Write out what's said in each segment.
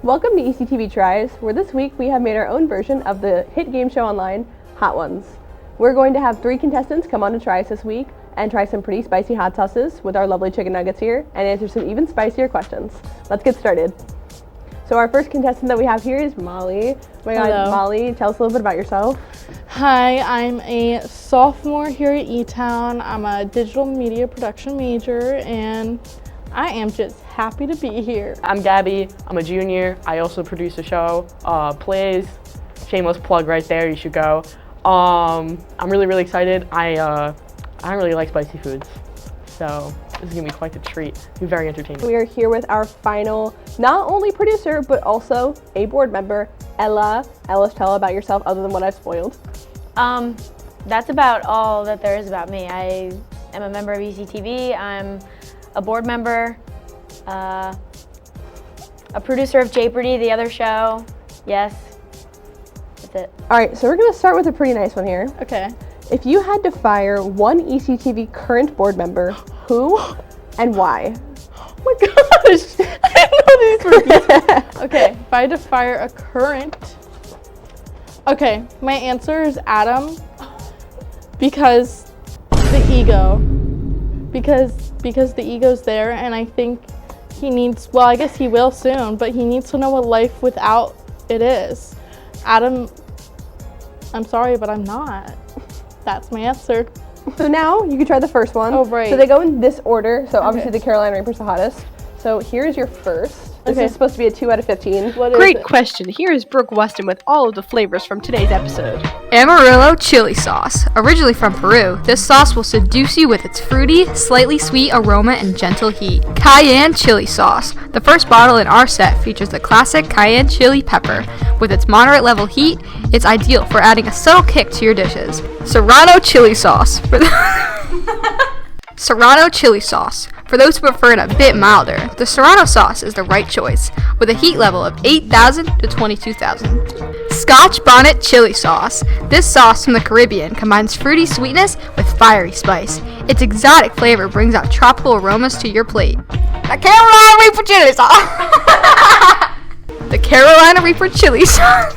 Welcome to ECTV Tries, where this week we have made our own version of the hit game show online, Hot Ones. We're going to have 3 contestants come on to Tries this week and try some pretty spicy hot sauces with our lovely chicken nuggets here and answer some even spicier questions. Let's get started. So our first contestant that we have here is Molly. Oh my God, Hello. Molly, tell us a little bit about yourself. Hi, I'm a sophomore here at E10. I'm a digital media production major, and I am just happy to be here. I'm Gabbie. I'm a junior. I also produce a show, plays. Shameless plug right there. You should go. I'm really excited. I really like spicy foods, so this is gonna be quite the treat. It'll be very entertaining. We are here with our final, not only producer, but also a board member, Ella. Ella, tell about yourself other than what I've spoiled. That's about all that there is about me. I am a member of ECTV. I'm a board member, a producer of Jeopardy, the other show. Yes, that's it. All right, so we're gonna start with a pretty nice one here. Okay. If you had to fire one ECTV current board member, who and why? Oh my gosh, I didn't know these were easy. Okay, if I had to fire a current, okay, my answer is Adam, because the ego, because the ego's there, and I think he needs, well, I guess he will soon, but he needs to know what life without it is. Adam, I'm sorry, but I'm not. That's my answer. So now you can try the first one. Oh, right. So they go in this order. So obviously Okay. the Carolina Reaper's the hottest. So here's your first. This Okay. is supposed to be a 2 out of 15. What is Great it? question. Here is Brooke Weston with all of the flavors from today's episode. Amarillo chili sauce. Originally from Peru, this sauce will seduce you with its fruity, slightly sweet aroma and gentle heat. Cayenne chili sauce. The first bottle in our set features the classic cayenne chili pepper. With its moderate level heat, it's ideal for adding a subtle kick to your dishes. Serrano chili sauce. Serrano chili sauce. For those who prefer it a bit milder, the Serrano sauce is the right choice, with a heat level of 8,000 to 22,000. Scotch bonnet chili sauce. This sauce from the Caribbean combines fruity sweetness with fiery spice. Its exotic flavor brings out tropical aromas to your plate. The Carolina Reaper chili sauce. The Carolina Reaper chili sauce.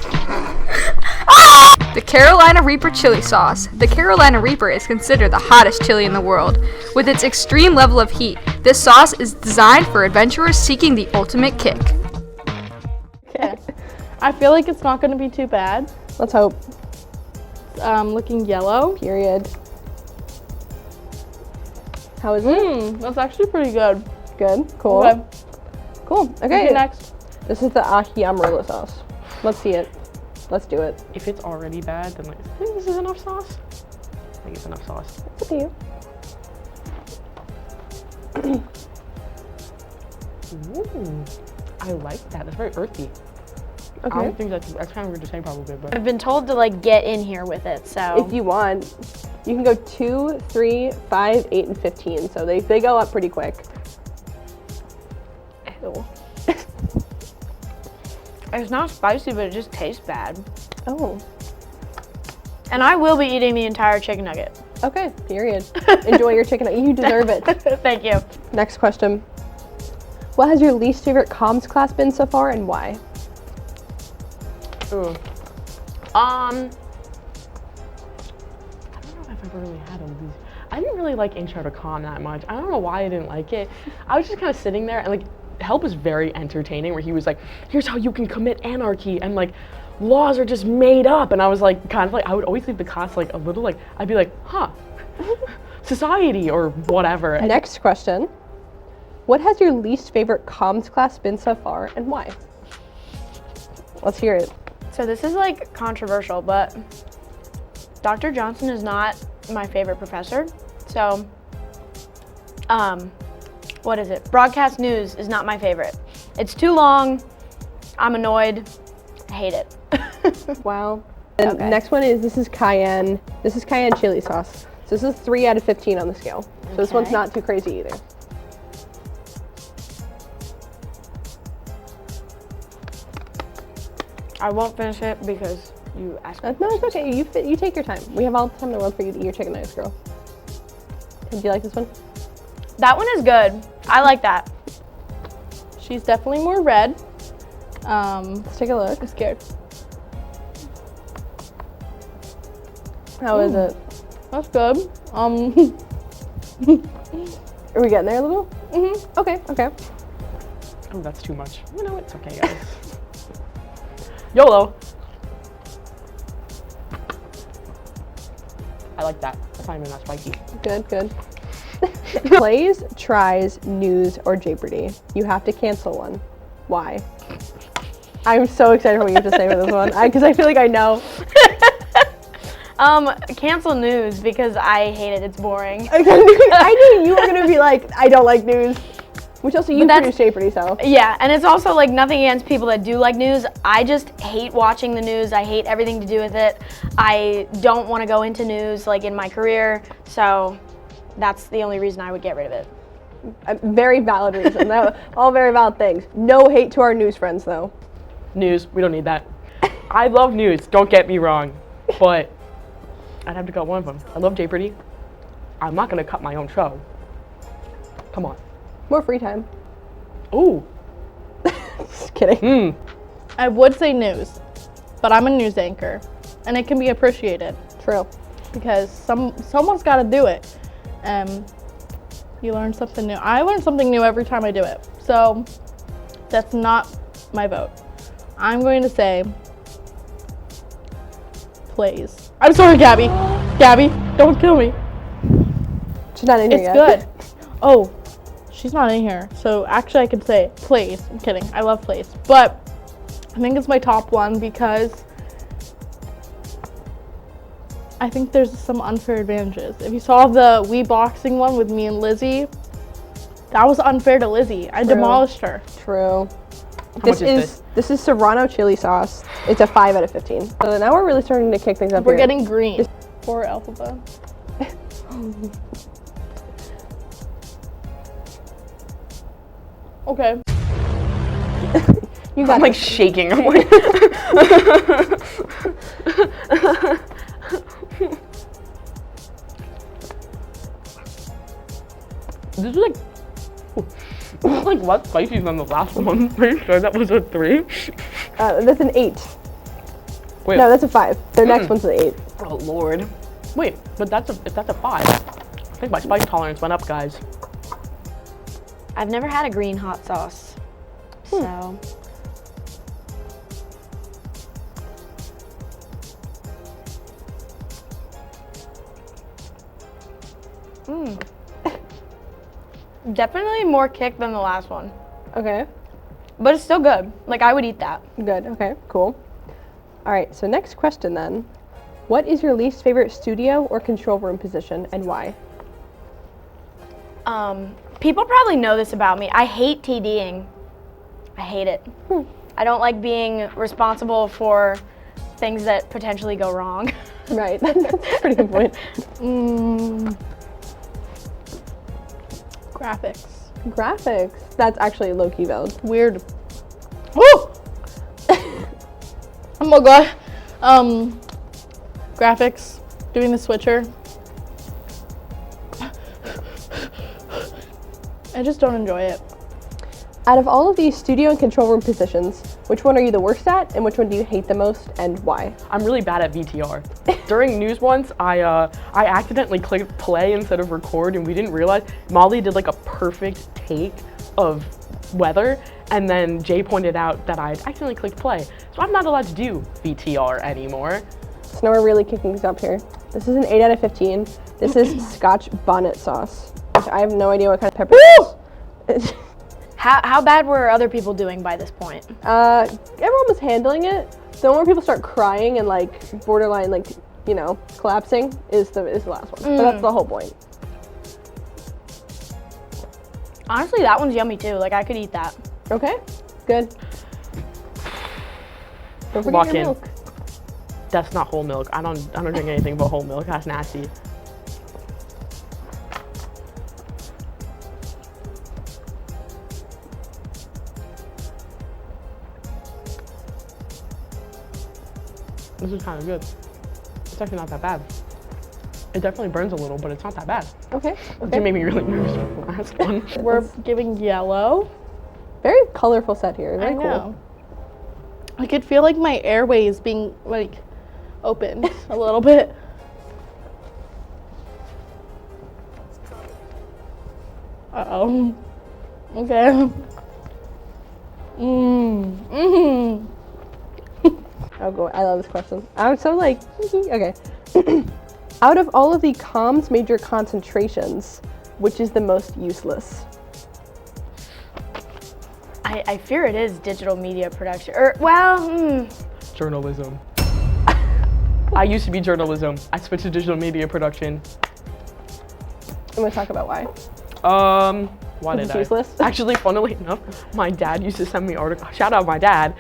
The Carolina Reaper chili sauce. The Carolina Reaper is considered the hottest chili in the world. With its extreme level of heat, this sauce is designed for adventurers seeking the ultimate kick. Okay. I feel like it's not going to be too bad. Let's hope. Looking yellow. Period. How is it? That's actually pretty good. Good. Cool. Okay. Cool. Okay. Okay, next. This is the ahi Amarillo sauce. Let's see it. Let's do it. If it's already bad, then like, I think this is enough sauce. I think it's enough sauce. It's up to you. Ooh, I like that. That's very earthy. I Okay. don't think that's kind of weird to say probably, but I've been told to like get in here with it, so. If you want, you can go 2, 3, 5, 8, and 15. So they go up pretty quick. Ew. It's not spicy, but it just tastes bad. Oh. And I will be eating the entire chicken nugget. Okay. Period. Enjoy your chicken. You deserve it. Thank you. Next question. What has your least favorite comms class been so far and why? ooh. I don't know if I've ever really had a least. I didn't really like Intro to Comm that much. I don't know why I didn't like it. I was just kind of sitting there and like Help was very entertaining where he was like, here's how you can commit anarchy and like laws are just made up, and I was like kind of like I would always leave the class like a little like I'd be like, huh, society or whatever. Next question. What has your least favorite comms class been so far and why? Let's hear it. So this is like controversial, but Dr. Johnson is not my favorite professor. So, what is it? Broadcast news is not my favorite. It's too long. I'm annoyed. I hate it. Wow. And Okay. next one is this is cayenne chili sauce. So this is 3 out of 15 on the scale. So this one's Okay. not too crazy either. I won't finish it because you asked me. No, it's okay. You take your time. We have all the time in the world for you to eat your chicken nuggets, girl. Do you like this one? That one is good. I like that. She's definitely more red. Let's take a look. I'm scared. How is it? That's good. Are we getting there a little? Okay, okay. Oh, that's too much. You know, it's okay, guys. YOLO. I like that. That's not even that spicy. Good, good. Plays, tries, news, or Jeopardy. You have to cancel one. Why? I'm so excited for what you have to say with this one, because I feel like I know. Cancel news because I hate it. It's boring. I knew you were gonna be like, I don't like news. Which also you produce Jeopardy, so. Yeah, and it's also like nothing against people that do like news. I just hate watching the news. I hate everything to do with it. I don't want to go into news like in my career, so that's the only reason I would get rid of it. A very valid reason. All very valid things. No hate to our news friends, though. News, we don't need that. I love news, don't get me wrong, but I'd have to cut one of them. I love Jeopardy. I'm not gonna cut my own show. Come on. More free time. Ooh. Just kidding. I would say news, but I'm a news anchor, and it can be appreciated True. because someone's got to do it. You learn something new. I learn something new every time I do it, so that's not my vote. I'm going to say plays. I'm sorry, Gabbie. Gabbie, don't kill me. She's not in here It's yet. good. Oh, she's not in here. So actually I could say plays. I'm kidding. I love plays. But I think it's my top one because I think there's some unfair advantages. If you saw the Wii boxing one with me and Lizzie, that was unfair to Lizzie. I demolished her. True. How much is This is Serrano chili sauce. It's a 5 out of 15. So now we're really starting to kick things up We're here. getting green. Poor Alphaba. Okay. You got I'm like this. shaking. I'm like This is like less spicy than the last one. Pretty sure that was a 3. That's an 8. Wait. No, that's a 5. Their next one's an 8. Oh Lord. Wait, but if that's a 5. I think my spice tolerance went up, guys. I've never had a green hot sauce, so. Definitely more kick than the last one, Okay. but it's still good. Like I would eat that. Good. Okay. Cool. All right. So next question then. What is your least favorite studio or control room position and why? People probably know this about me. I hate TDing. I hate it. I don't like being responsible for things that potentially go wrong. Right. That's a pretty good point. Graphics. Graphics. That's actually low-key valid. Weird. Oh! Oh my god. Graphics. Doing the switcher. I just don't enjoy it. Out of all of these studio and control room positions, which one are you the worst at and which one do you hate the most and why? I'm really bad at VTR. During news once, I accidentally clicked play instead of record, and we didn't realize Molly did like a perfect take of weather, and then Jay pointed out that I accidentally clicked play. So I'm not allowed to do VTR anymore. So now we're really kicking things up here. This is an 8 out of 15. This is Scotch bonnet sauce, which I have no idea what kind of pepper it is. How bad were other people doing by this point? Everyone was handling it. The more people start crying and like borderline like, you know, collapsing is the last one. But that's the whole point. Honestly, that one's yummy too. Like I could eat that. Okay, good. Don't forget Lock your in. milk. That's not whole milk. I don't drink anything but whole milk. That's nasty. This is kind of good. It's actually not that bad. It definitely burns a little, but it's not that bad. Okay. It made me really nervous for the last one. We're giving yellow. Very colorful set here. Very I know. I could feel like my airways being like opened a little bit. Uh-oh. Okay. Oh, go. I love this question. I'm so like, okay. Out of all of the comms major concentrations, which is the most useless? I fear it is digital media production. Or, well, Journalism. I used to be journalism. I switched to digital media production. I'm gonna talk about why. Why did It's I? useless? Actually, funnily enough, my dad used to send me articles. Shout out my dad.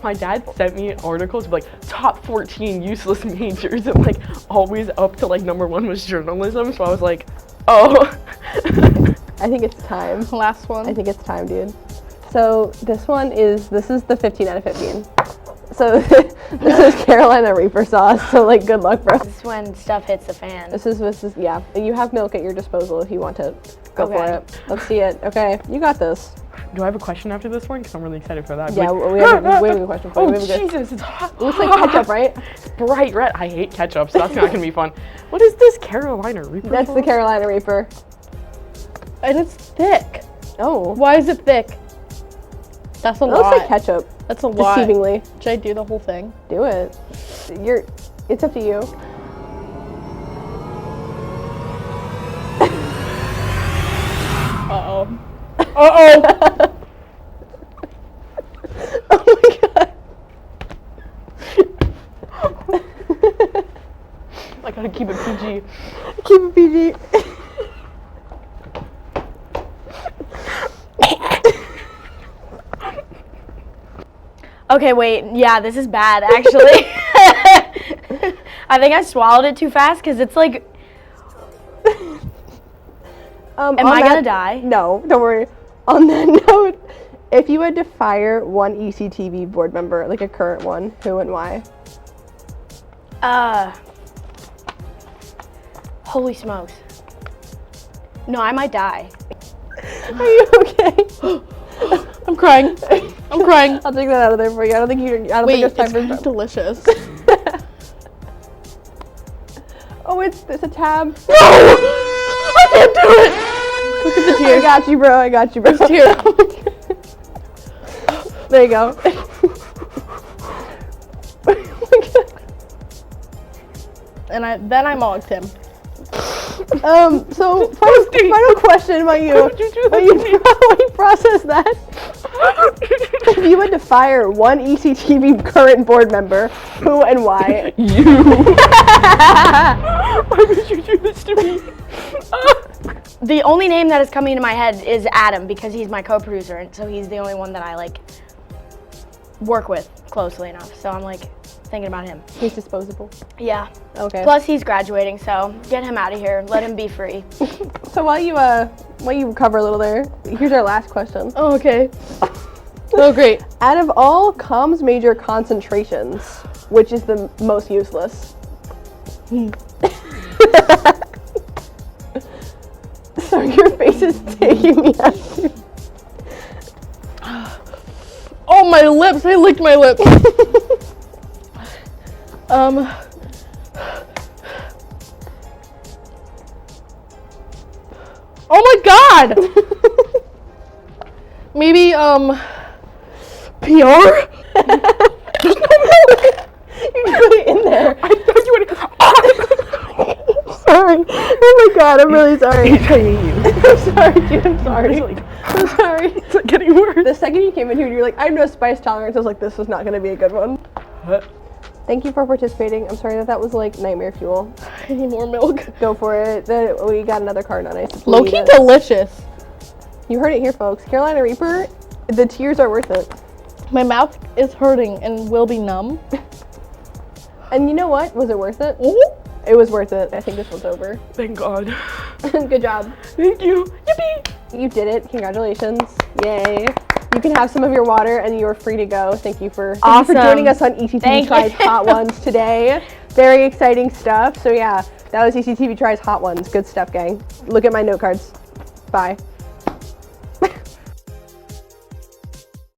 My dad sent me articles of like top 14 useless majors, and like always up to like number 1 was journalism. So I was like, oh. I think it's time. Last one. I think it's time, dude. So this is the 15 out of 15. So this is Carolina Reaper sauce. So like, good luck, bro. this is when stuff hits the fan. This is yeah. You have milk at your disposal if you want to go for Okay. it. Let's see it. Okay, you got this. Do I have a question after this one? Because I'm really excited for that. Yeah, Like, we have a good question for you. oh We have a good- Jesus, it's hot. It looks like ketchup, right? It's bright red. I hate ketchup, so that's not gonna be fun. What is this Carolina Reaper? That's the sauce? Carolina Reaper. And it's thick. Oh, Why is it thick? That's a it looks lot. like ketchup. That's a lot. Deceivingly, Should I do the whole thing? do it. It's up to you. Uh-oh. Uh-oh. Oh my god. I gotta keep it PG. Keep it PG. Okay, wait. Yeah, this is bad, actually. I think I swallowed it too fast because it's like, Am am I gonna die? No, don't worry. On that note, if you had to fire one ECTV board member, like a current one, who and why? Holy smokes. No, I might die. Are you okay? I'm crying. I'm crying. I'll take that out of there for you. I don't think Wait, there's time it's for kind of delicious. Oh, it's a tab. No! I can't do it! Look at the tears. I got you, bro. I got you, bro. Here. There you go. Oh my god. And then I mocked him. So final question about you. While you process that, if you had to fire one ECTV current board member, who and why? You. Why would you do this to me? The only name that is coming to my head is Adam because he's my co-producer, and so he's the only one that I like work with closely enough. So I'm like thinking about him. He's disposable. Yeah. Okay. Plus he's graduating, so get him out of here. Let him be free. So while you recover a little there, here's our last question. Oh, okay. Oh, great. Out of all comms major concentrations, which is the most useless? So your face is taking me out. Oh, my lips. I licked my lips. Oh my god! Maybe, PR? You put it in there. I thought you would. Sorry. Oh my god, I'm really sorry. I hate you. I'm sorry, dude. I'm sorry. I'm sorry. It's like getting worse. The second you came in here, you were like, I have no spice tolerance. I was like, this is not going to be a good one. Thank you for participating. I'm sorry that was like nightmare fuel. I need more milk. Go for it. We got another card on ice. Low-key delicious. You heard it here, folks. Carolina Reaper, the tears are worth it. My mouth is hurting and will be numb. And you know what? Was it worth it? Mm-hmm. It was worth it. I think this one's over. Thank God. Good job. Thank you. Yippee. You did it. Congratulations. Yay. You can have some of your water and you're free to go. Thank you for joining us on ECTV Tries Hot Ones today. Very exciting stuff. So yeah, that was ECTV Tries Hot Ones. Good stuff, gang. Look at my note cards. Bye.